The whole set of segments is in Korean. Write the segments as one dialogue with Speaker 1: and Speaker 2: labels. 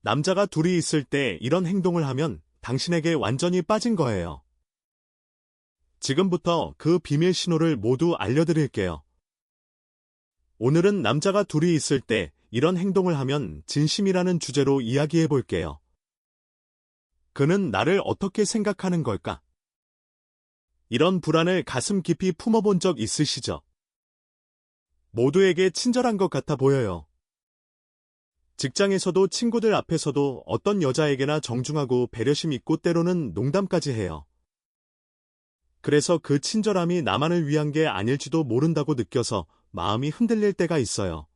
Speaker 1: 남자가 둘이 있을 때 이런 행동을 하면 당신에게 완전히 빠진 거예요. 지금부터 그 비밀 신호를 모두 알려드릴게요. 오늘은 남자가 둘이 있을 때 이런 행동을 하면 진심이라는 주제로 이야기해 볼게요. 그는 나를 어떻게 생각하는 걸까? 이런 불안을 가슴 깊이 품어본 적 있으시죠? 모두에게 친절한 것 같아 보여요. 직장에서도 친구들 앞에서도 어떤 여자에게나 정중하고 배려심 있고 때로는 농담까지 해요. 그래서 그 친절함이 나만을 위한 게 아닐지도 모른다고 느껴서 마음이 흔들릴 때가 있어요.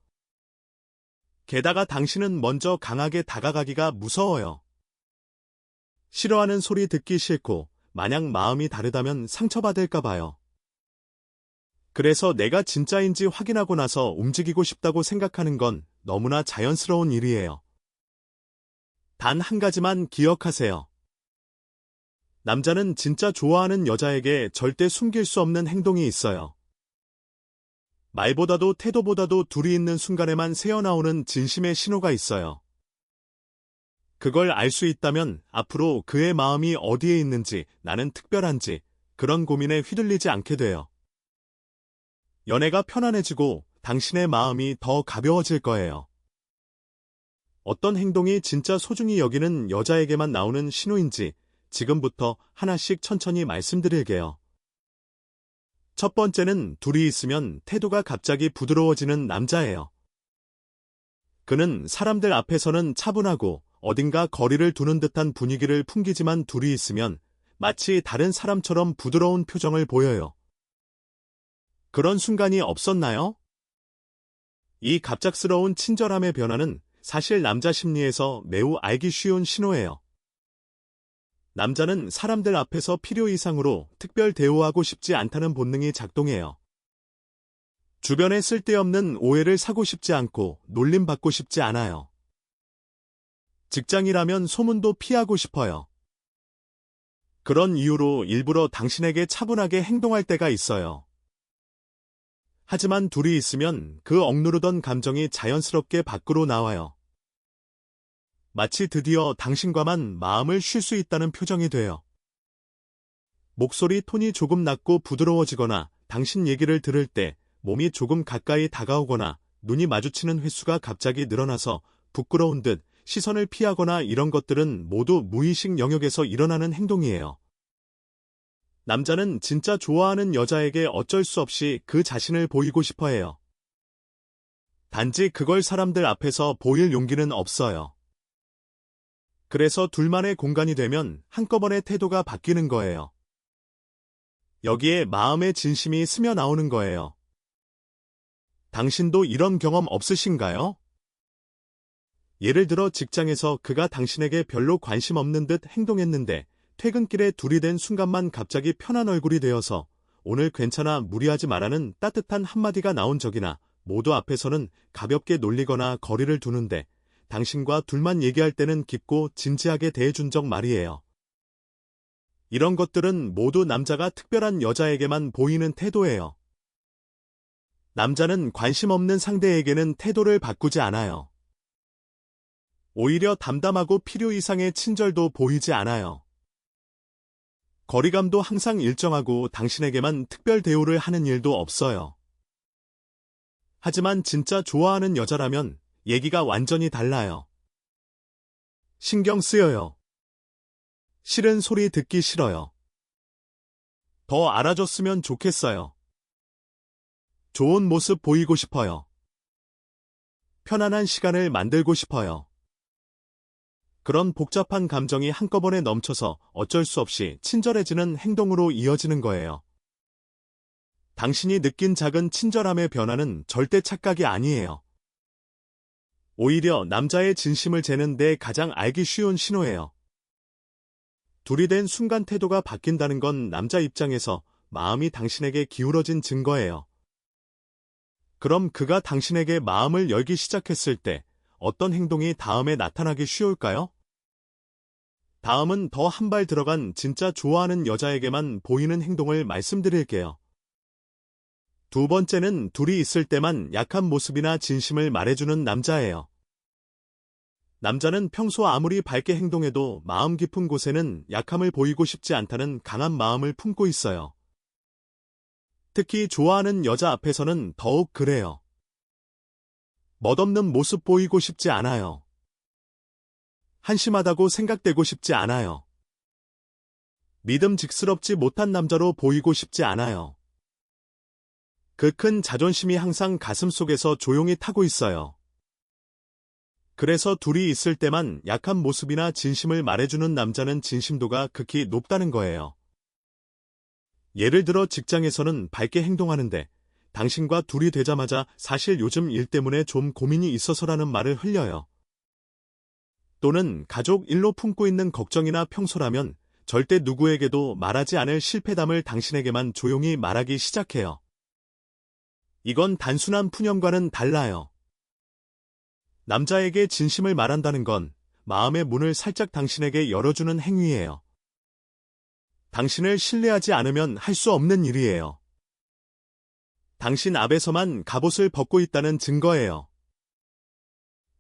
Speaker 1: 게다가 당신은 먼저 강하게 다가가기가 무서워요. 싫어하는 소리 듣기 싫고 만약 마음이 다르다면 상처받을까 봐요. 그래서 내가 진짜인지 확인하고 나서 움직이고 싶다고 생각하는 건 너무나 자연스러운 일이에요. 단 한 가지만 기억하세요. 남자는 진짜 좋아하는 여자에게 절대 숨길 수 없는 행동이 있어요. 말보다도 태도보다도 둘이 있는 순간에만 새어나오는 진심의 신호가 있어요. 그걸 알 수 있다면 앞으로 그의 마음이 어디에 있는지, 나는 특별한지 그런 고민에 휘둘리지 않게 돼요. 연애가 편안해지고 당신의 마음이 더 가벼워질 거예요. 어떤 행동이 진짜 소중히 여기는 여자에게만 나오는 신호인지 지금부터 하나씩 천천히 말씀드릴게요. 첫 번째는 둘이 있으면 태도가 갑자기 부드러워지는 남자예요. 그는 사람들 앞에서는 차분하고 어딘가 거리를 두는 듯한 분위기를 풍기지만 둘이 있으면 마치 다른 사람처럼 부드러운 표정을 보여요. 그런 순간이 없었나요? 이 갑작스러운 친절함의 변화는 사실 남자 심리에서 매우 알기 쉬운 신호예요. 남자는 사람들 앞에서 필요 이상으로 특별 대우하고 싶지 않다는 본능이 작동해요. 주변에 쓸데없는 오해를 사고 싶지 않고 놀림받고 싶지 않아요. 직장이라면 소문도 피하고 싶어요. 그런 이유로 일부러 당신에게 차분하게 행동할 때가 있어요. 하지만 둘이 있으면 그 억누르던 감정이 자연스럽게 밖으로 나와요. 마치 드디어 당신과만 마음을 쉴 수 있다는 표정이 돼요. 목소리 톤이 조금 낮고 부드러워지거나 당신 얘기를 들을 때 몸이 조금 가까이 다가오거나 눈이 마주치는 횟수가 갑자기 늘어나서 부끄러운 듯 시선을 피하거나 이런 것들은 모두 무의식 영역에서 일어나는 행동이에요. 남자는 진짜 좋아하는 여자에게 어쩔 수 없이 그 자신을 보이고 싶어 해요. 단지 그걸 사람들 앞에서 보일 용기는 없어요. 그래서 둘만의 공간이 되면 한꺼번에 태도가 바뀌는 거예요. 여기에 마음의 진심이 스며 나오는 거예요. 당신도 이런 경험 없으신가요? 예를 들어 직장에서 그가 당신에게 별로 관심 없는 듯 행동했는데 퇴근길에 둘이 된 순간만 갑자기 편한 얼굴이 되어서 오늘 괜찮아 무리하지 말라는 따뜻한 한마디가 나온 적이나 모두 앞에서는 가볍게 놀리거나 거리를 두는데 당신과 둘만 얘기할 때는 깊고 진지하게 대해준 적 말이에요. 이런 것들은 모두 남자가 특별한 여자에게만 보이는 태도예요. 남자는 관심 없는 상대에게는 태도를 바꾸지 않아요. 오히려 담담하고 필요 이상의 친절도 보이지 않아요. 거리감도 항상 일정하고 당신에게만 특별 대우를 하는 일도 없어요. 하지만 진짜 좋아하는 여자라면 얘기가 완전히 달라요. 신경 쓰여요. 싫은 소리 듣기 싫어요. 더 알아줬으면 좋겠어요. 좋은 모습 보이고 싶어요. 편안한 시간을 만들고 싶어요. 그런 복잡한 감정이 한꺼번에 넘쳐서 어쩔 수 없이 친절해지는 행동으로 이어지는 거예요. 당신이 느낀 작은 친절함의 변화는 절대 착각이 아니에요. 오히려 남자의 진심을 재는 데 가장 알기 쉬운 신호예요. 둘이 된 순간 태도가 바뀐다는 건 남자 입장에서 마음이 당신에게 기울어진 증거예요. 그럼 그가 당신에게 마음을 열기 시작했을 때 어떤 행동이 다음에 나타나기 쉬울까요? 다음은 더 한 발 들어간 진짜 좋아하는 여자에게만 보이는 행동을 말씀드릴게요. 두 번째는 둘이 있을 때만 약한 모습이나 진심을 말해주는 남자예요. 남자는 평소 아무리 밝게 행동해도 마음 깊은 곳에는 약함을 보이고 싶지 않다는 강한 마음을 품고 있어요. 특히 좋아하는 여자 앞에서는 더욱 그래요. 멋없는 모습 보이고 싶지 않아요. 한심하다고 생각되고 싶지 않아요. 믿음직스럽지 못한 남자로 보이고 싶지 않아요. 그 큰 자존심이 항상 가슴속에서 조용히 타고 있어요. 그래서 둘이 있을 때만 약한 모습이나 진심을 말해주는 남자는 진심도가 극히 높다는 거예요. 예를 들어 직장에서는 밝게 행동하는데 당신과 둘이 되자마자 사실 요즘 일 때문에 좀 고민이 있어서라는 말을 흘려요. 또는 가족 일로 품고 있는 걱정이나 평소라면 절대 누구에게도 말하지 않을 실패담을 당신에게만 조용히 말하기 시작해요. 이건 단순한 푸념과는 달라요. 남자에게 진심을 말한다는 건 마음의 문을 살짝 당신에게 열어주는 행위예요. 당신을 신뢰하지 않으면 할 수 없는 일이에요. 당신 앞에서만 갑옷을 벗고 있다는 증거예요.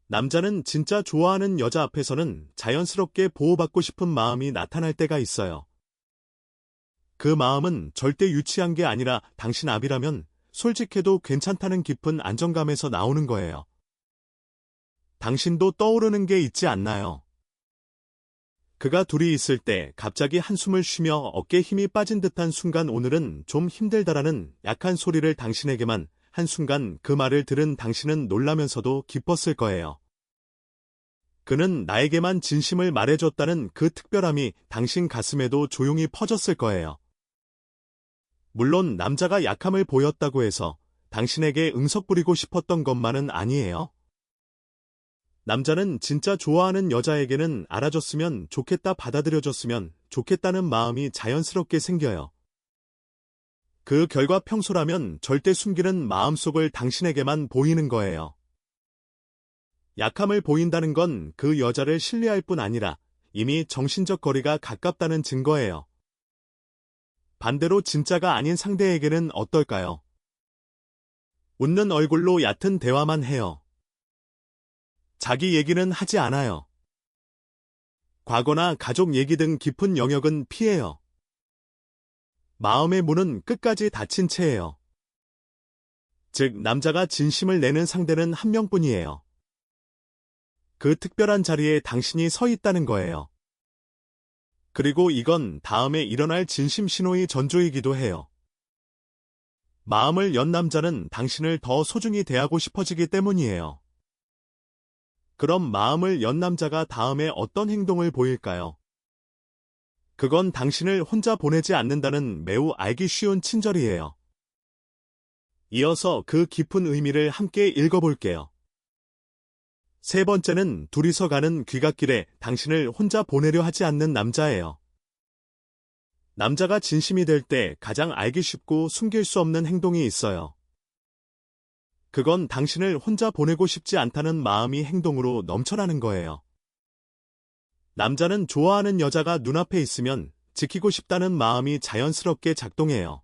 Speaker 1: 남자는 진짜 좋아하는 여자 앞에서는 자연스럽게 보호받고 싶은 마음이 나타날 때가 있어요. 그 마음은 절대 유치한 게 아니라 당신 앞이라면 솔직해도 괜찮다는 깊은 안정감에서 나오는 거예요. 당신도 떠오르는 게 있지 않나요? 그가 둘이 있을 때 갑자기 한숨을 쉬며 어깨에 힘이 빠진 듯한 순간 오늘은 좀 힘들다라는 약한 소리를 당신에게만 한순간 그 말을 들은 당신은 놀라면서도 기뻤을 거예요. 그는 나에게만 진심을 말해줬다는 그 특별함이 당신 가슴에도 조용히 퍼졌을 거예요. 물론 남자가 약함을 보였다고 해서 당신에게 응석 부리고 싶었던 것만은 아니에요. 남자는 진짜 좋아하는 여자에게는 알아줬으면 좋겠다 받아들여줬으면 좋겠다는 마음이 자연스럽게 생겨요. 그 결과 평소라면 절대 숨기는 마음속을 당신에게만 보이는 거예요. 약함을 보인다는 건 그 여자를 신뢰할 뿐 아니라 이미 정신적 거리가 가깝다는 증거예요. 반대로 진짜가 아닌 상대에게는 어떨까요? 웃는 얼굴로 얕은 대화만 해요. 자기 얘기는 하지 않아요. 과거나 가족 얘기 등 깊은 영역은 피해요. 마음의 문은 끝까지 닫힌 채예요. 즉, 남자가 진심을 내는 상대는 한 명뿐이에요. 그 특별한 자리에 당신이 서 있다는 거예요. 그리고 이건 다음에 일어날 진심 신호의 전조이기도 해요. 마음을 연 남자는 당신을 더 소중히 대하고 싶어지기 때문이에요. 그럼 마음을 연 남자가 다음에 어떤 행동을 보일까요? 그건 당신을 혼자 보내지 않는다는 매우 알기 쉬운 친절이에요. 이어서 그 깊은 의미를 함께 읽어볼게요. 세 번째는 둘이서 가는 귀갓길에 당신을 혼자 보내려 하지 않는 남자예요. 남자가 진심이 될 때 가장 알기 쉽고 숨길 수 없는 행동이 있어요. 그건 당신을 혼자 보내고 싶지 않다는 마음이 행동으로 넘쳐나는 거예요. 남자는 좋아하는 여자가 눈앞에 있으면 지키고 싶다는 마음이 자연스럽게 작동해요.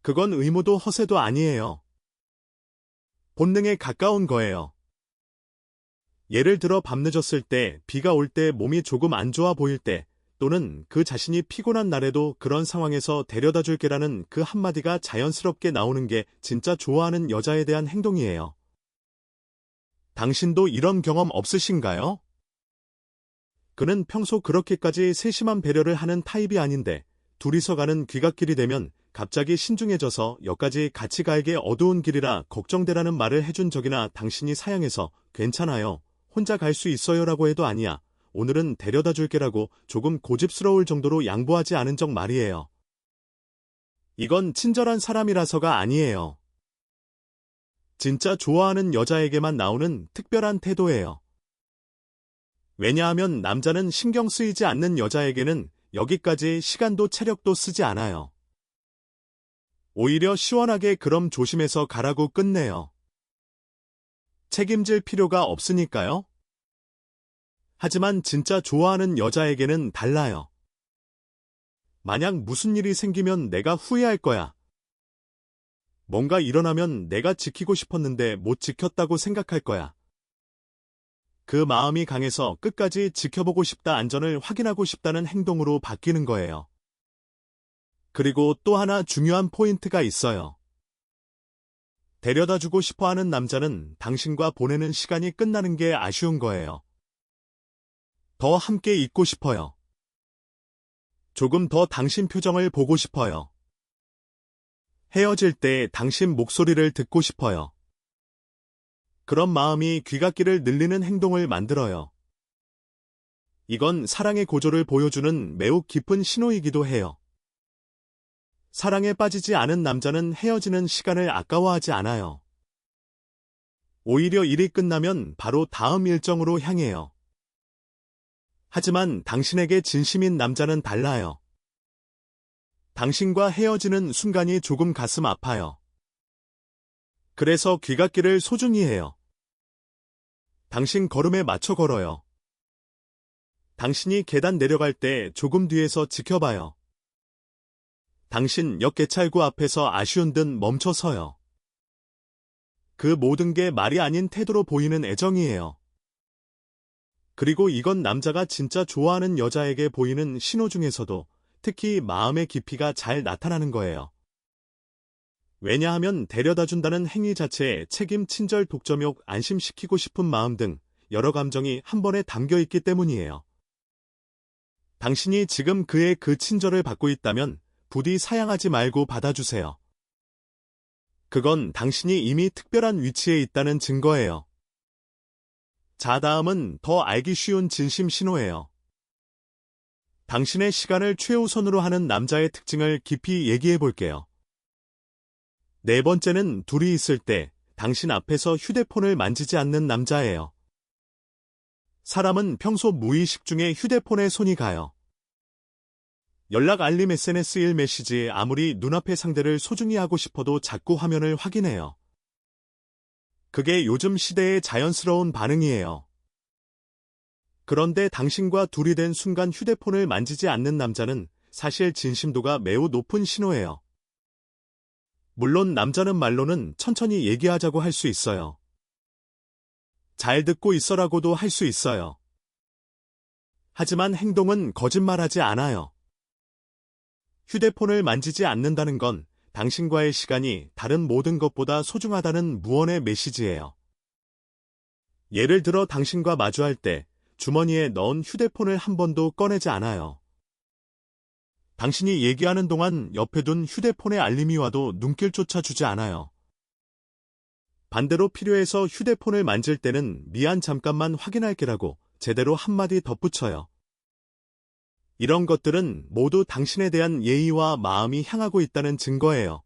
Speaker 1: 그건 의무도 허세도 아니에요. 본능에 가까운 거예요. 예를 들어 밤늦었을 때, 비가 올 때, 몸이 조금 안 좋아 보일 때, 또는 그 자신이 피곤한 날에도 그런 상황에서 데려다 줄게라는 그 한마디가 자연스럽게 나오는 게 진짜 좋아하는 여자에 대한 행동이에요. 당신도 이런 경험 없으신가요? 그는 평소 그렇게까지 세심한 배려를 하는 타입이 아닌데 둘이서 가는 귀갓길이 되면 갑자기 신중해져서 여기까지 같이 가에게 어두운 길이라 걱정되라는 말을 해준 적이나 당신이 사양해서 괜찮아요. 혼자 갈 수 있어요라고 해도 아니야. 오늘은 데려다 줄게라고 조금 고집스러울 정도로 양보하지 않은 적 말이에요. 이건 친절한 사람이라서가 아니에요. 진짜 좋아하는 여자에게만 나오는 특별한 태도예요. 왜냐하면 남자는 신경 쓰이지 않는 여자에게는 여기까지 시간도 체력도 쓰지 않아요. 오히려 시원하게 그럼 조심해서 가라고 끝내요. 책임질 필요가 없으니까요. 하지만 진짜 좋아하는 여자에게는 달라요. 만약 무슨 일이 생기면 내가 후회할 거야. 뭔가 일어나면 내가 지키고 싶었는데 못 지켰다고 생각할 거야. 그 마음이 강해서 끝까지 지켜보고 싶다, 안전을 확인하고 싶다는 행동으로 바뀌는 거예요. 그리고 또 하나 중요한 포인트가 있어요. 데려다주고 싶어하는 남자는 당신과 보내는 시간이 끝나는 게 아쉬운 거예요. 더 함께 있고 싶어요. 조금 더 당신 표정을 보고 싶어요. 헤어질 때 당신 목소리를 듣고 싶어요. 그런 마음이 귀갓길을 늘리는 행동을 만들어요. 이건 사랑의 고조를 보여주는 매우 깊은 신호이기도 해요. 사랑에 빠지지 않은 남자는 헤어지는 시간을 아까워하지 않아요. 오히려 일이 끝나면 바로 다음 일정으로 향해요. 하지만 당신에게 진심인 남자는 달라요. 당신과 헤어지는 순간이 조금 가슴 아파요. 그래서 귀갓길을 소중히 해요. 당신 걸음에 맞춰 걸어요. 당신이 계단 내려갈 때 조금 뒤에서 지켜봐요. 당신 역 개찰구 앞에서 아쉬운 듯 멈춰 서요. 그 모든 게 말이 아닌 태도로 보이는 애정이에요. 그리고 이건 남자가 진짜 좋아하는 여자에게 보이는 신호 중에서도 특히 마음의 깊이가 잘 나타나는 거예요. 왜냐하면 데려다준다는 행위 자체에 책임, 친절, 독점욕, 안심시키고 싶은 마음 등 여러 감정이 한 번에 담겨 있기 때문이에요. 당신이 지금 그의 그 친절을 받고 있다면 부디 사양하지 말고 받아주세요. 그건 당신이 이미 특별한 위치에 있다는 증거예요. 자, 다음은 더 알기 쉬운 진심 신호예요. 당신의 시간을 최우선으로 하는 남자의 특징을 깊이 얘기해 볼게요. 네 번째는 둘이 있을 때 당신 앞에서 휴대폰을 만지지 않는 남자예요. 사람은 평소 무의식 중에 휴대폰에 손이 가요. 연락 알림, SNS, 일 메시지에 아무리 눈앞의 상대를 소중히 하고 싶어도 자꾸 화면을 확인해요. 그게 요즘 시대의 자연스러운 반응이에요. 그런데 당신과 둘이 된 순간 휴대폰을 만지지 않는 남자는 사실 진심도가 매우 높은 신호예요. 물론 남자는 말로는 천천히 얘기하자고 할 수 있어요. 잘 듣고 있어라고도 할 수 있어요. 하지만 행동은 거짓말하지 않아요. 휴대폰을 만지지 않는다는 건 당신과의 시간이 다른 모든 것보다 소중하다는 무언의 메시지예요. 예를 들어 당신과 마주할 때 주머니에 넣은 휴대폰을 한 번도 꺼내지 않아요. 당신이 얘기하는 동안 옆에 둔 휴대폰의 알림이 와도 눈길조차 주지 않아요. 반대로 필요해서 휴대폰을 만질 때는 미안, 잠깐만 확인할게라고 제대로 한마디 덧붙여요. 이런 것들은 모두 당신에 대한 예의와 마음이 향하고 있다는 증거예요.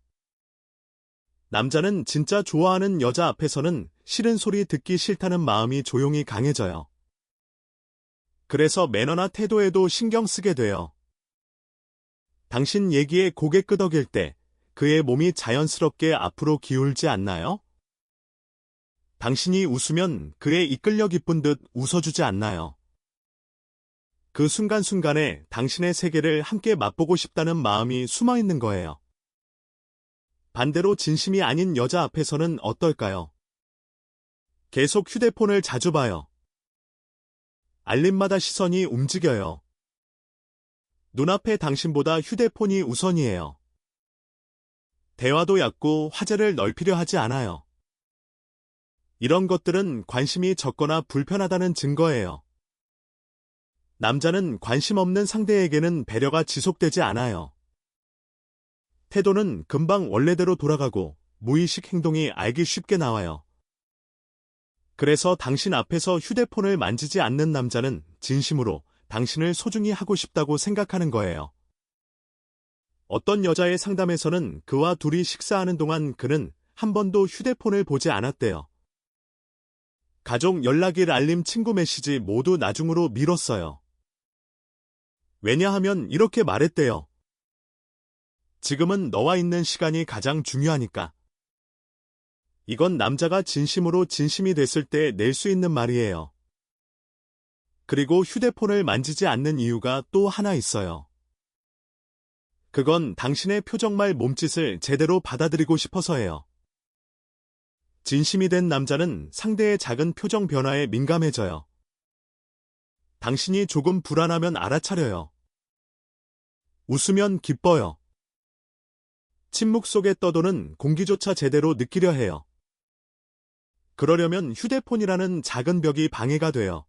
Speaker 1: 남자는 진짜 좋아하는 여자 앞에서는 싫은 소리 듣기 싫다는 마음이 조용히 강해져요. 그래서 매너나 태도에도 신경 쓰게 돼요. 당신 얘기에 고개 끄덕일 때 그의 몸이 자연스럽게 앞으로 기울지 않나요? 당신이 웃으면 그의 이끌려 기쁜 듯 웃어주지 않나요? 그 순간순간에 당신의 세계를 함께 맛보고 싶다는 마음이 숨어 있는 거예요. 반대로 진심이 아닌 여자 앞에서는 어떨까요? 계속 휴대폰을 자주 봐요. 알림마다 시선이 움직여요. 눈앞에 당신보다 휴대폰이 우선이에요. 대화도 얕고 화제를 넓히려 하지 않아요. 이런 것들은 관심이 적거나 불편하다는 증거예요. 남자는 관심 없는 상대에게는 배려가 지속되지 않아요. 태도는 금방 원래대로 돌아가고 무의식 행동이 알기 쉽게 나와요. 그래서 당신 앞에서 휴대폰을 만지지 않는 남자는 진심으로 당신을 소중히 하고 싶다고 생각하는 거예요. 어떤 여자의 상담에서는 그와 둘이 식사하는 동안 그는 한 번도 휴대폰을 보지 않았대요. 가족 연락일, 알림, 친구 메시지 모두 나중으로 미뤘어요. 왜냐하면 이렇게 말했대요. 지금은 너와 있는 시간이 가장 중요하니까. 이건 남자가 진심으로 진심이 됐을 때 낼 수 있는 말이에요. 그리고 휴대폰을 만지지 않는 이유가 또 하나 있어요. 그건 당신의 표정말 몸짓을 제대로 받아들이고 싶어서예요. 진심이 된 남자는 상대의 작은 표정 변화에 민감해져요. 당신이 조금 불안하면 알아차려요. 웃으면 기뻐요. 침묵 속에 떠도는 공기조차 제대로 느끼려 해요. 그러려면 휴대폰이라는 작은 벽이 방해가 돼요.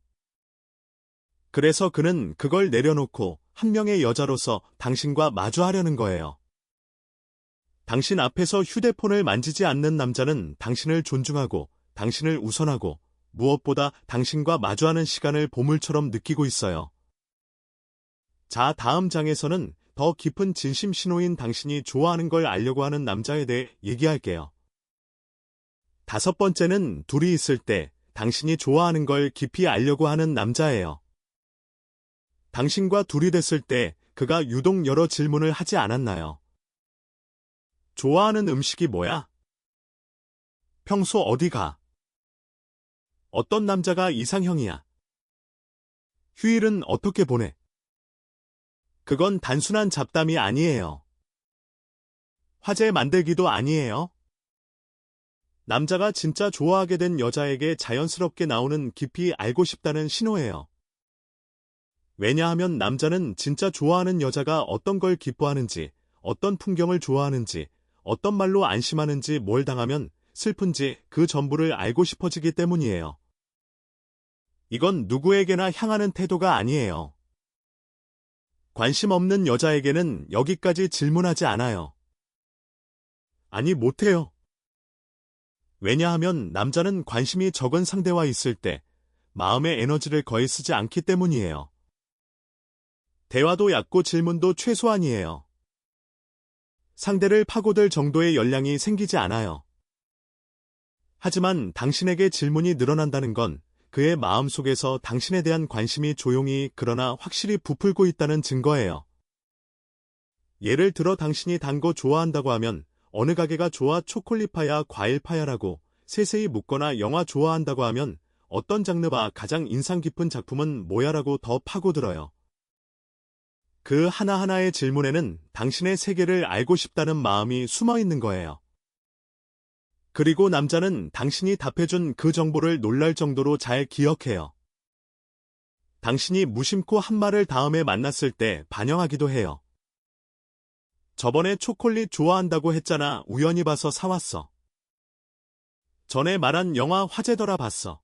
Speaker 1: 그래서 그는 그걸 내려놓고 한 명의 여자로서 당신과 마주하려는 거예요. 당신 앞에서 휴대폰을 만지지 않는 남자는 당신을 존중하고 당신을 우선하고 무엇보다 당신과 마주하는 시간을 보물처럼 느끼고 있어요. 자, 다음 장에서는 더 깊은 진심 신호인 당신이 좋아하는 걸 알려고 하는 남자에 대해 얘기할게요. 5번째는 둘이 있을 때 당신이 좋아하는 걸 깊이 알려고 하는 남자예요. 당신과 둘이 됐을 때 그가 유독 여러 질문을 하지 않았나요? 좋아하는 음식이 뭐야? 평소 어디 가? 어떤 남자가 이상형이야? 휴일은 어떻게 보내? 그건 단순한 잡담이 아니에요. 화제 만들기도 아니에요. 남자가 진짜 좋아하게 된 여자에게 자연스럽게 나오는 깊이 알고 싶다는 신호예요. 왜냐하면 남자는 진짜 좋아하는 여자가 어떤 걸 기뻐하는지, 어떤 풍경을 좋아하는지, 어떤 말로 안심하는지, 뭘 당하면 슬픈지 그 전부를 알고 싶어지기 때문이에요. 이건 누구에게나 향하는 태도가 아니에요. 관심 없는 여자에게는 여기까지 질문하지 않아요. 아니, 못해요. 왜냐하면 남자는 관심이 적은 상대와 있을 때 마음의 에너지를 거의 쓰지 않기 때문이에요. 대화도 얕고 질문도 최소한이에요. 상대를 파고들 정도의 열량이 생기지 않아요. 하지만 당신에게 질문이 늘어난다는 건 그의 마음속에서 당신에 대한 관심이 조용히 그러나 확실히 부풀고 있다는 증거예요. 예를 들어 당신이 단 거 좋아한다고 하면 어느 가게가 좋아 초콜릿파야 과일파야라고 세세히 묻거나 영화 좋아한다고 하면 어떤 장르가 가장 인상 깊은 작품은 뭐야라고 더 파고들어요. 그 하나하나의 질문에는 당신의 세계를 알고 싶다는 마음이 숨어 있는 거예요. 그리고 남자는 당신이 답해준 그 정보를 놀랄 정도로 잘 기억해요. 당신이 무심코 한 말을 다음에 만났을 때 반영하기도 해요. 저번에 초콜릿 좋아한다고 했잖아. 우연히 봐서 사왔어. 전에 말한 영화 화제더라 봤어.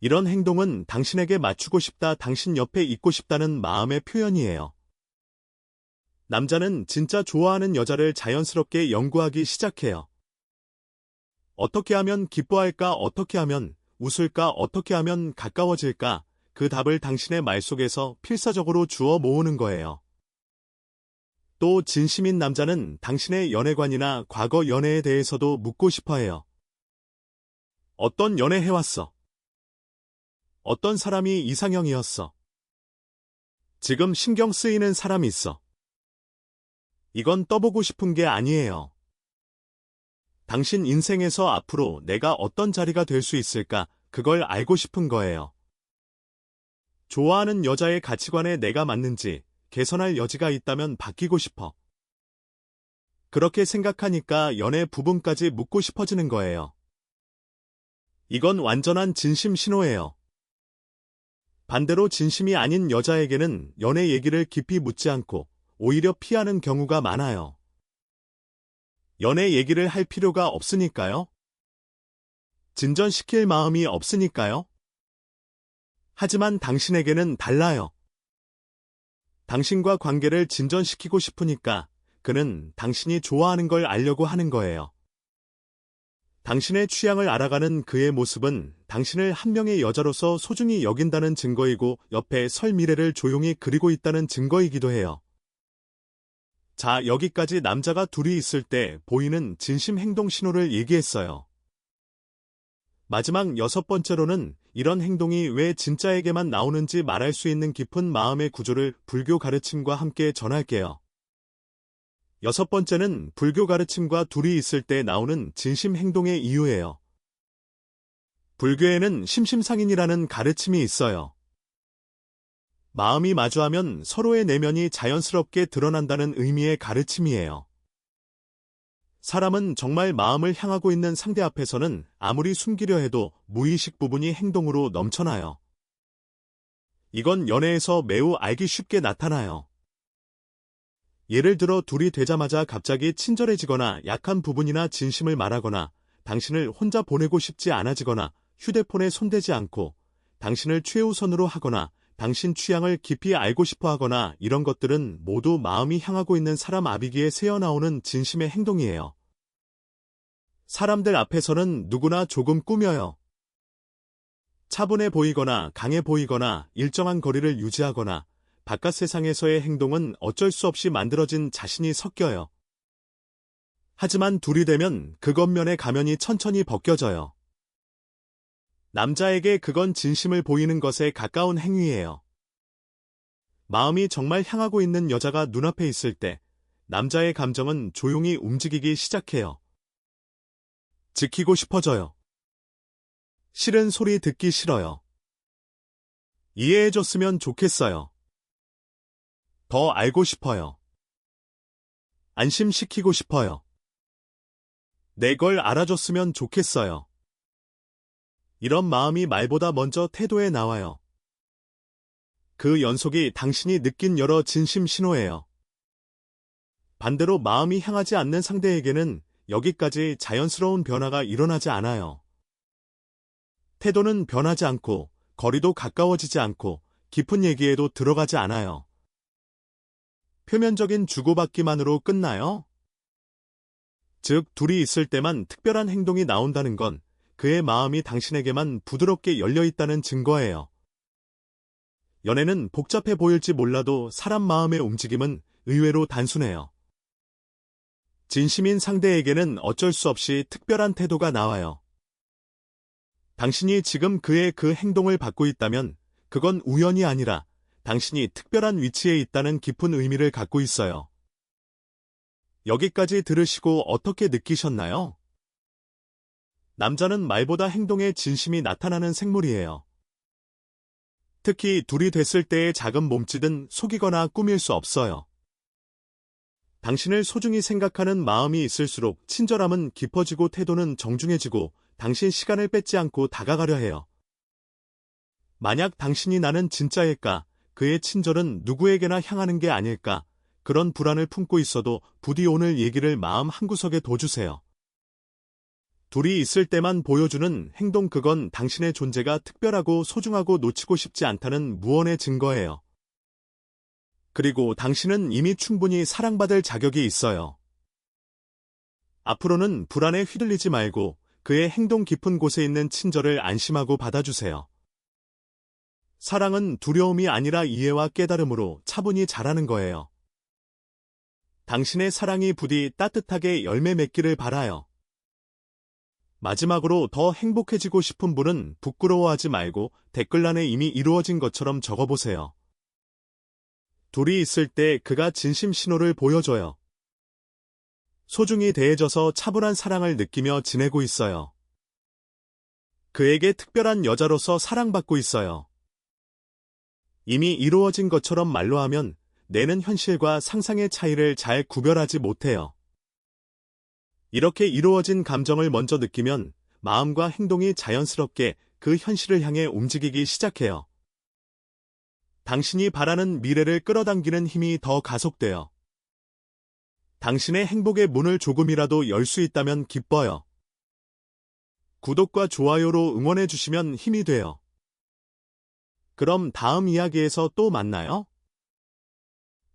Speaker 1: 이런 행동은 당신에게 맞추고 싶다, 당신 옆에 있고 싶다는 마음의 표현이에요. 남자는 진짜 좋아하는 여자를 자연스럽게 연구하기 시작해요. 어떻게 하면 기뻐할까? 어떻게 하면 웃을까? 어떻게 하면 가까워질까? 그 답을 당신의 말 속에서 필사적으로 주워 모으는 거예요. 또 진심인 남자는 당신의 연애관이나 과거 연애에 대해서도 묻고 싶어 해요. 어떤 연애 해왔어? 어떤 사람이 이상형이었어? 지금 신경 쓰이는 사람이 있어? 이건 떠보고 싶은 게 아니에요. 당신 인생에서 앞으로 내가 어떤 자리가 될 수 있을까? 그걸 알고 싶은 거예요. 좋아하는 여자의 가치관에 내가 맞는지 개선할 여지가 있다면 바뀌고 싶어. 그렇게 생각하니까 연애 부분까지 묻고 싶어지는 거예요. 이건 완전한 진심 신호예요. 반대로 진심이 아닌 여자에게는 연애 얘기를 깊이 묻지 않고 오히려 피하는 경우가 많아요. 연애 얘기를 할 필요가 없으니까요? 진전시킬 마음이 없으니까요? 하지만 당신에게는 달라요. 당신과 관계를 진전시키고 싶으니까 그는 당신이 좋아하는 걸 알려고 하는 거예요. 당신의 취향을 알아가는 그의 모습은 당신을 한 명의 여자로서 소중히 여긴다는 증거이고 옆에 설 미래를 조용히 그리고 있다는 증거이기도 해요. 자, 여기까지 남자가 둘이 있을 때 보이는 진심 행동 신호를 얘기했어요. 마지막 6번째로는 이런 행동이 왜 진짜에게만 나오는지 말할 수 있는 깊은 마음의 구조를 불교 가르침과 함께 전할게요. 6번째는 불교 가르침과 둘이 있을 때 나오는 진심 행동의 이유예요. 불교에는 심심상인이라는 가르침이 있어요. 마음이 마주하면 서로의 내면이 자연스럽게 드러난다는 의미의 가르침이에요. 사람은 정말 마음을 향하고 있는 상대 앞에서는 아무리 숨기려 해도 무의식 부분이 행동으로 넘쳐나요. 이건 연애에서 매우 알기 쉽게 나타나요. 예를 들어 둘이 되자마자 갑자기 친절해지거나 약한 부분이나 진심을 말하거나 당신을 혼자 보내고 싶지 않아지거나 휴대폰에 손대지 않고 당신을 최우선으로 하거나 당신 취향을 깊이 알고 싶어 하거나 이런 것들은 모두 마음이 향하고 있는 사람 앞이기에 새어나오는 진심의 행동이에요. 사람들 앞에서는 누구나 조금 꾸며요. 차분해 보이거나 강해 보이거나 일정한 거리를 유지하거나 바깥 세상에서의 행동은 어쩔 수 없이 만들어진 자신이 섞여요. 하지만 둘이 되면 그 겉면의 가면이 천천히 벗겨져요. 남자에게 그건 진심을 보이는 것에 가까운 행위예요. 마음이 정말 향하고 있는 여자가 눈앞에 있을 때 남자의 감정은 조용히 움직이기 시작해요. 지키고 싶어져요. 싫은 소리 듣기 싫어요. 이해해줬으면 좋겠어요. 더 알고 싶어요. 안심시키고 싶어요. 내 걸 알아줬으면 좋겠어요. 이런 마음이 말보다 먼저 태도에 나와요. 그 연속이 당신이 느낀 여러 진심 신호예요. 반대로 마음이 향하지 않는 상대에게는 여기까지 자연스러운 변화가 일어나지 않아요. 태도는 변하지 않고, 거리도 가까워지지 않고, 깊은 얘기에도 들어가지 않아요. 표면적인 주고받기만으로 끝나요? 즉, 둘이 있을 때만 특별한 행동이 나온다는 건 그의 마음이 당신에게만 부드럽게 열려 있다는 증거예요. 연애는 복잡해 보일지 몰라도 사람 마음의 움직임은 의외로 단순해요. 진심인 상대에게는 어쩔 수 없이 특별한 태도가 나와요. 당신이 지금 그의 그 행동을 받고 있다면 그건 우연이 아니라 당신이 특별한 위치에 있다는 깊은 의미를 갖고 있어요. 여기까지 들으시고 어떻게 느끼셨나요? 남자는 말보다 행동에 진심이 나타나는 생물이에요. 특히 둘이 됐을 때의 작은 몸짓은 속이거나 꾸밀 수 없어요. 당신을 소중히 생각하는 마음이 있을수록 친절함은 깊어지고 태도는 정중해지고 당신 시간을 뺏지 않고 다가가려 해요. 만약 당신이 나는 진짜일까? 그의 친절은 누구에게나 향하는 게 아닐까? 그런 불안을 품고 있어도 부디 오늘 얘기를 마음 한구석에 둬주세요. 둘이 있을 때만 보여주는 행동 그건 당신의 존재가 특별하고 소중하고 놓치고 싶지 않다는 무언의 증거예요. 그리고 당신은 이미 충분히 사랑받을 자격이 있어요. 앞으로는 불안에 휘둘리지 말고 그의 행동 깊은 곳에 있는 친절을 안심하고 받아주세요. 사랑은 두려움이 아니라 이해와 깨달음으로 차분히 자라는 거예요. 당신의 사랑이 부디 따뜻하게 열매 맺기를 바라요. 마지막으로 더 행복해지고 싶은 분은 부끄러워하지 말고 댓글란에 이미 이루어진 것처럼 적어보세요. 둘이 있을 때 그가 진심 신호를 보여줘요. 소중히 대해져서 차분한 사랑을 느끼며 지내고 있어요. 그에게 특별한 여자로서 사랑받고 있어요. 이미 이루어진 것처럼 말로 하면 내는 현실과 상상의 차이를 잘 구별하지 못해요. 이렇게 이루어진 감정을 먼저 느끼면 마음과 행동이 자연스럽게 그 현실을 향해 움직이기 시작해요. 당신이 바라는 미래를 끌어당기는 힘이 더 가속돼요. 당신의 행복의 문을 조금이라도 열 수 있다면 기뻐요. 구독과 좋아요로 응원해 주시면 힘이 돼요. 그럼 다음 이야기에서 또 만나요.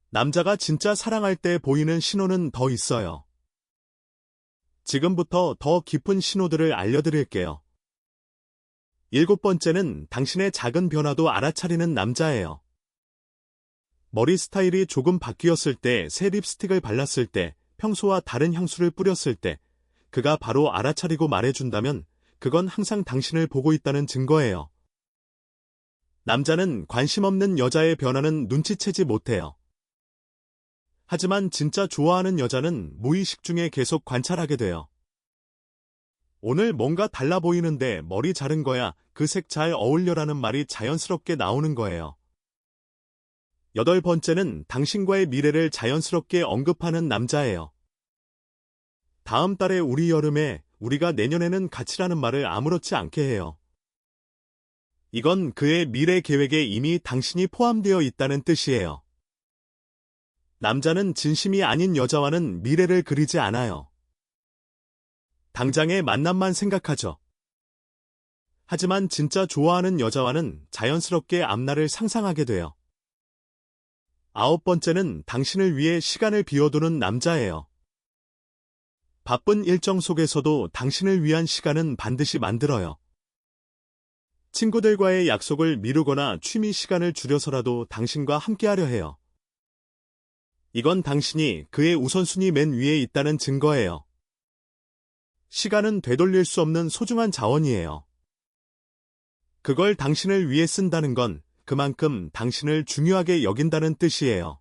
Speaker 1: 남자가 진짜 사랑할 때 보이는 신호는 더 있어요. 지금부터 더 깊은 신호들을 알려드릴게요. 7번째는 당신의 작은 변화도 알아차리는 남자예요. 머리 스타일이 조금 바뀌었을 때, 새 립스틱을 발랐을 때, 평소와 다른 향수를 뿌렸을 때, 그가 바로 알아차리고 말해준다면 그건 항상 당신을 보고 있다는 증거예요. 남자는 관심 없는 여자의 변화는 눈치채지 못해요. 하지만 진짜 좋아하는 여자는 무의식 중에 계속 관찰하게 돼요. 오늘 뭔가 달라 보이는데 머리 자른 거야, 그 색 잘 어울려라는 말이 자연스럽게 나오는 거예요. 8번째는 당신과의 미래를 자연스럽게 언급하는 남자예요. 다음 달에 우리 여름에, 우리가 내년에는 같이라는 말을 아무렇지 않게 해요. 이건 그의 미래 계획에 이미 당신이 포함되어 있다는 뜻이에요. 남자는 진심이 아닌 여자와는 미래를 그리지 않아요. 당장의 만남만 생각하죠. 하지만 진짜 좋아하는 여자와는 자연스럽게 앞날을 상상하게 돼요. 9번째는 당신을 위해 시간을 비워두는 남자예요. 바쁜 일정 속에서도 당신을 위한 시간은 반드시 만들어요. 친구들과의 약속을 미루거나 취미 시간을 줄여서라도 당신과 함께하려 해요. 이건 당신이 그의 우선순위 맨 위에 있다는 증거예요. 시간은 되돌릴 수 없는 소중한 자원이에요. 그걸 당신을 위해 쓴다는 건 그만큼 당신을 중요하게 여긴다는 뜻이에요.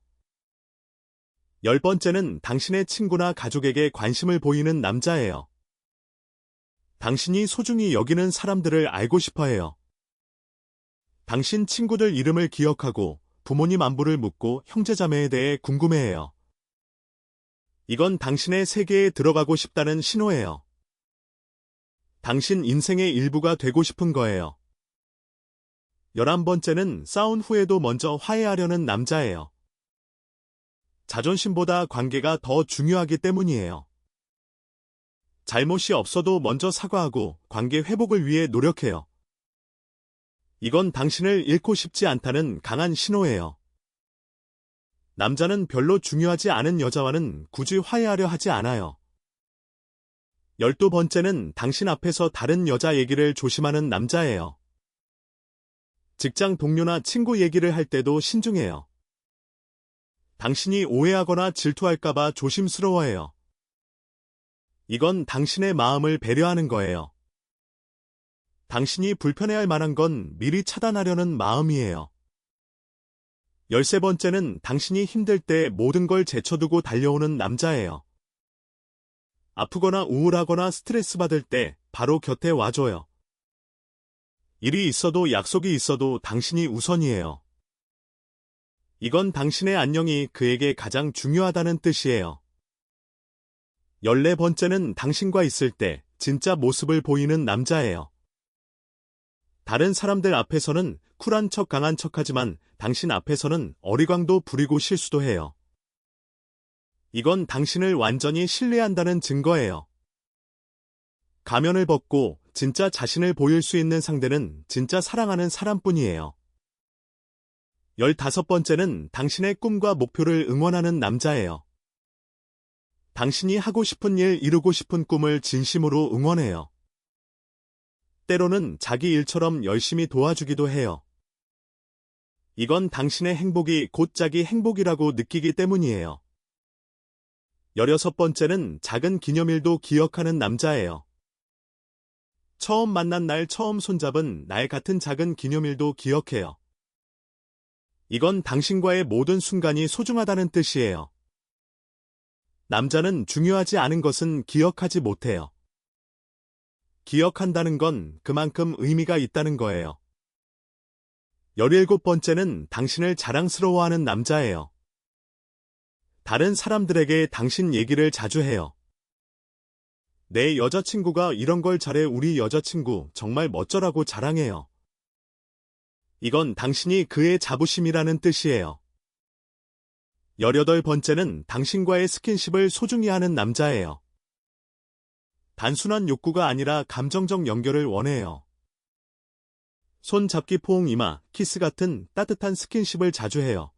Speaker 1: 10번째는 당신의 친구나 가족에게 관심을 보이는 남자예요. 당신이 소중히 여기는 사람들을 알고 싶어 해요. 당신 친구들 이름을 기억하고 부모님 안부를 묻고 형제자매에 대해 궁금해해요. 이건 당신의 세계에 들어가고 싶다는 신호예요. 당신 인생의 일부가 되고 싶은 거예요. 11번째는 싸운 후에도 먼저 화해하려는 남자예요. 자존심보다 관계가 더 중요하기 때문이에요. 잘못이 없어도 먼저 사과하고 관계 회복을 위해 노력해요. 이건 당신을 잃고 싶지 않다는 강한 신호예요. 남자는 별로 중요하지 않은 여자와는 굳이 화해하려 하지 않아요. 12번째는 당신 앞에서 다른 여자 얘기를 조심하는 남자예요. 직장 동료나 친구 얘기를 할 때도 신중해요. 당신이 오해하거나 질투할까봐 조심스러워해요. 이건 당신의 마음을 배려하는 거예요. 당신이 불편해할 만한 건 미리 차단하려는 마음이에요. 13번째는 당신이 힘들 때 모든 걸 제쳐두고 달려오는 남자예요. 아프거나 우울하거나 스트레스 받을 때 바로 곁에 와줘요. 일이 있어도 약속이 있어도 당신이 우선이에요. 이건 당신의 안녕이 그에게 가장 중요하다는 뜻이에요. 14번째는 당신과 있을 때 진짜 모습을 보이는 남자예요. 다른 사람들 앞에서는 쿨한 척 강한 척하지만 당신 앞에서는 어리광도 부리고 실수도 해요. 이건 당신을 완전히 신뢰한다는 증거예요. 가면을 벗고 진짜 자신을 보일 수 있는 상대는 진짜 사랑하는 사람뿐이에요. 15번째는 당신의 꿈과 목표를 응원하는 남자예요. 당신이 하고 싶은 일, 이루고 싶은 꿈을 진심으로 응원해요. 때로는 자기 일처럼 열심히 도와주기도 해요. 이건 당신의 행복이 곧 자기 행복이라고 느끼기 때문이에요. 16번째는 작은 기념일도 기억하는 남자예요. 처음 만난 날, 처음 손잡은 날 같은 작은 기념일도 기억해요. 이건 당신과의 모든 순간이 소중하다는 뜻이에요. 남자는 중요하지 않은 것은 기억하지 못해요. 기억한다는 건 그만큼 의미가 있다는 거예요. 17번째는 당신을 자랑스러워하는 남자예요. 다른 사람들에게 당신 얘기를 자주 해요. 내 여자친구가 이런 걸 잘해, 우리 여자친구 정말 멋져라고 자랑해요. 이건 당신이 그의 자부심이라는 뜻이에요. 18번째는 당신과의 스킨십을 소중히 하는 남자예요. 단순한 욕구가 아니라 감정적 연결을 원해요. 손 잡기, 포옹, 이마, 키스 같은 따뜻한 스킨십을 자주 해요.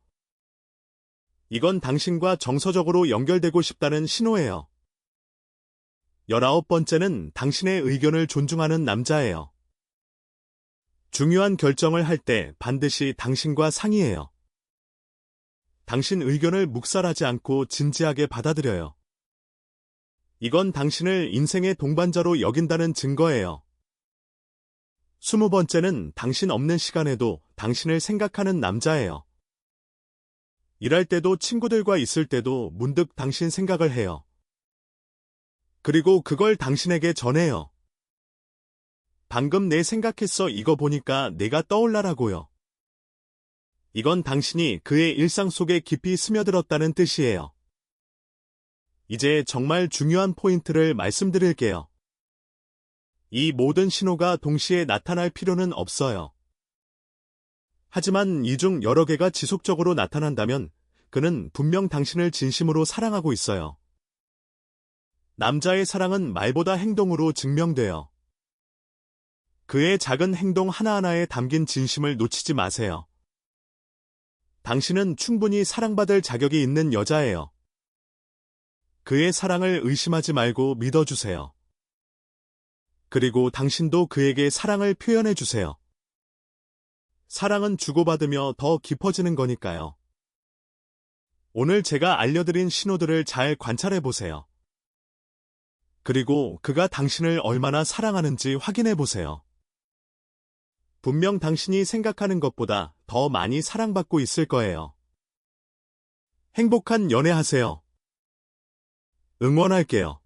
Speaker 1: 이건 당신과 정서적으로 연결되고 싶다는 신호예요. 19번째는 당신의 의견을 존중하는 남자예요. 중요한 결정을 할 때 반드시 당신과 상의해요. 당신 의견을 묵살하지 않고 진지하게 받아들여요. 이건 당신을 인생의 동반자로 여긴다는 증거예요. 20번째는 당신 없는 시간에도 당신을 생각하는 남자예요. 일할 때도 친구들과 있을 때도 문득 당신 생각을 해요. 그리고 그걸 당신에게 전해요. 방금 내 생각했어, 이거 보니까 내가 떠올라라고요. 이건 당신이 그의 일상 속에 깊이 스며들었다는 뜻이에요. 이제 정말 중요한 포인트를 말씀드릴게요. 이 모든 신호가 동시에 나타날 필요는 없어요. 하지만 이 중 여러 개가 지속적으로 나타난다면 그는 분명 당신을 진심으로 사랑하고 있어요. 남자의 사랑은 말보다 행동으로 증명돼요. 그의 작은 행동 하나하나에 담긴 진심을 놓치지 마세요. 당신은 충분히 사랑받을 자격이 있는 여자예요. 그의 사랑을 의심하지 말고 믿어주세요. 그리고 당신도 그에게 사랑을 표현해주세요. 사랑은 주고받으며 더 깊어지는 거니까요. 오늘 제가 알려드린 신호들을 잘 관찰해보세요. 그리고 그가 당신을 얼마나 사랑하는지 확인해보세요. 분명 당신이 생각하는 것보다 더 많이 사랑받고 있을 거예요. 행복한 연애하세요. 응원할게요.